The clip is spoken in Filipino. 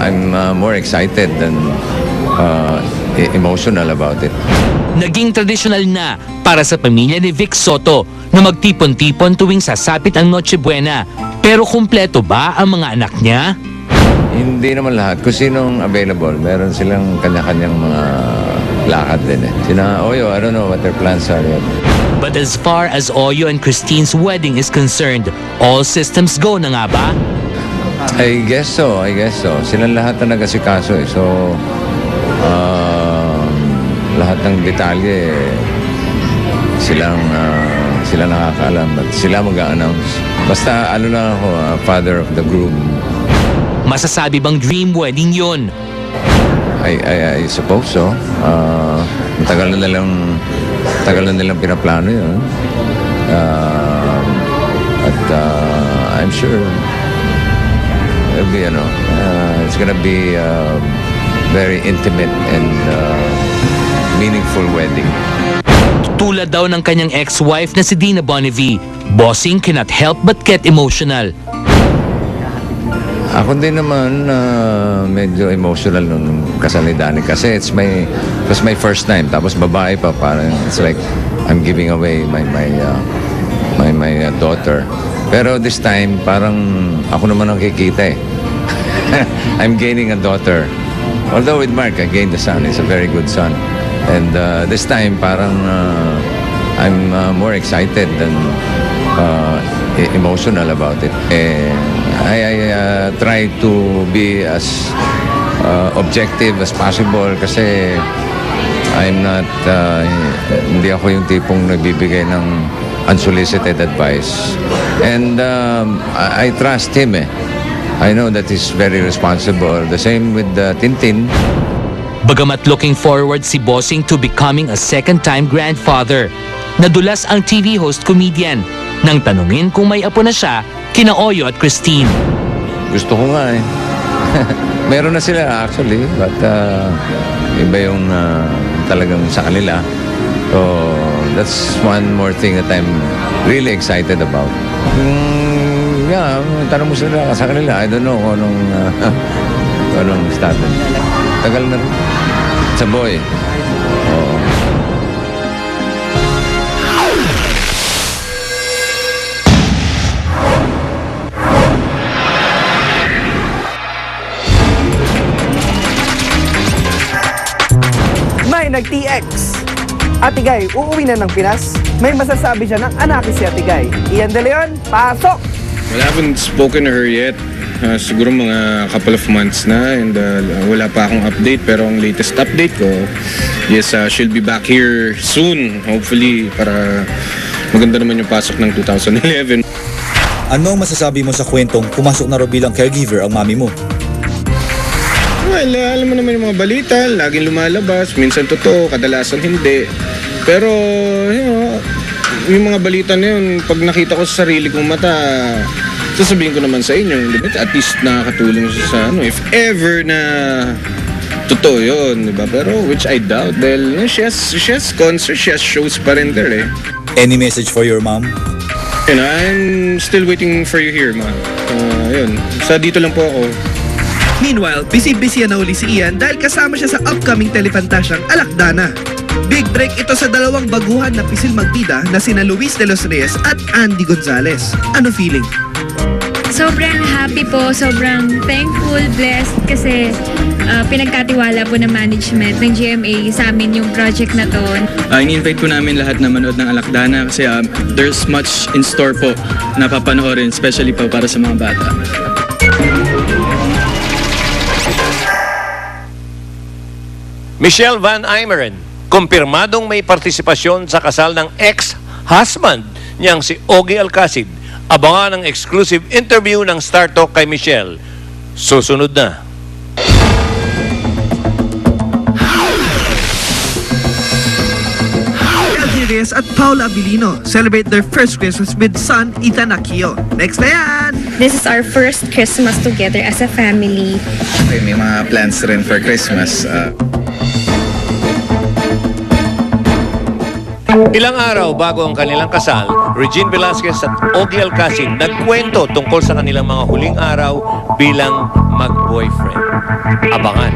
I'm more excited than emotional about it. Naging tradisyonal na para sa pamilya ni Vic Soto na magtipon-tipon tuwing sasapit ang Noche Buena. Pero kumpleto ba ang mga anak niya? Hindi naman lahat. Kung sinong available, meron silang kanya-kanyang mga lakad din eh. Sina Oyo, I don't know what their plans are yet. But as far as Oyo and Christine's wedding is concerned, all systems go na nga ba? I guess so. Silang lahat na nag-asikaso eh. So, lahat ng detalye silang nakakaalam at sila mag-a-announce. Basta ano lang ako, father of the groom. Masasabi bang dream wedding yon? I suppose so. Tagal na nilang pinaplano yun. I'm sure it'll be, it's gonna be very intimate and meaningful wedding. Tulad daw ng kanyang ex-wife na si Dina Bonnevie, Bossing cannot help but get emotional. Ako din naman medyo emotional nung kasal ni Danny kasi it was my first time, tapos babae pa, parang it's like I'm giving away my daughter. Pero this time parang ako naman ang kikita eh. I'm gaining a daughter. Although with Mark I gained a son. He's a very good son. And this time parang I'm more excited than emotional about it. I try to be as objective as possible kasi I'm not hindi ako yung tipong nagbibigay ng unsolicited advice. And I trust him eh. I know that he's very responsible. The same with Tintin. Bagamat looking forward si Bossing to becoming a second-time grandfather, nadulas ang TV host comedian nang tanungin kung may apo na siya kina Oyo at Christine. Gusto ko nga eh. Meron na sila actually, but iba yung talagang sa kanila. So that's one more thing that I'm really excited about. Yeah, tanong mo sila sa kanila. I don't know kung anong status. Tagal na rin. Sa boy. Oo. May nag-TX. Ate Guy, uuwi na ng Pinas? May masasabi siya ng anak si Ate Guy. Ian De Leon, pasok! Well, I haven't spoken to her yet. Siguro mga couple of months na and wala pa akong update, pero ang latest update ko yes, she'll be back here soon, hopefully, para maganda naman yung pasok ng 2011. Ano ang masasabi mo sa kwentong pumasok na raw bilang caregiver ang mami mo? Well, alam mo naman yung mga balita, laging lumalabas, minsan totoo, kadalasan hindi. Pero, yung mga balita na yun, pag nakita ko sa sarili kong mata, sasabihin ko naman sa inyo, di ba? At least nakakatulong siya sa if ever na totoo yun, di ba? Pero which I doubt dahil she has concerts, she has shows pa rin there eh. Any message for your mom? I'm still waiting for you here, ma. Yun, sa dito lang po ako. Meanwhile, busy-busy na uli si Ian dahil kasama siya sa upcoming telefantasyang Alakdana. Big break ito sa dalawang baguhan na pisil magbida na sina Luis de los Reyes at Andy Gonzalez. Ano feeling? Sobrang happy po, sobrang thankful, blessed kasi pinagkatiwala po ng management ng GMA sa amin yung project na to. In-invite po namin lahat na manood ng Alakdana kasi there's much in store po na papanoorin, especially po para sa mga bata. Michelle Van Eimeren, kumpirmadong may partisipasyon sa kasal ng ex-husband niyang si Ogie Alcacid. Abangan ang exclusive interview ng Star Talk kay Michelle. Susunod na. Elsie Reyes at Paula Abilino celebrate their first Christmas with son Ethan Aquio. Next na yan! This is our first Christmas together as a family. May mga plans rin for Christmas. Ilang araw bago ang kanilang kasal, Regine Velasquez at Ogie Alcacid nagkwento tungkol sa kanilang mga huling araw bilang mag-boyfriend. Abangan.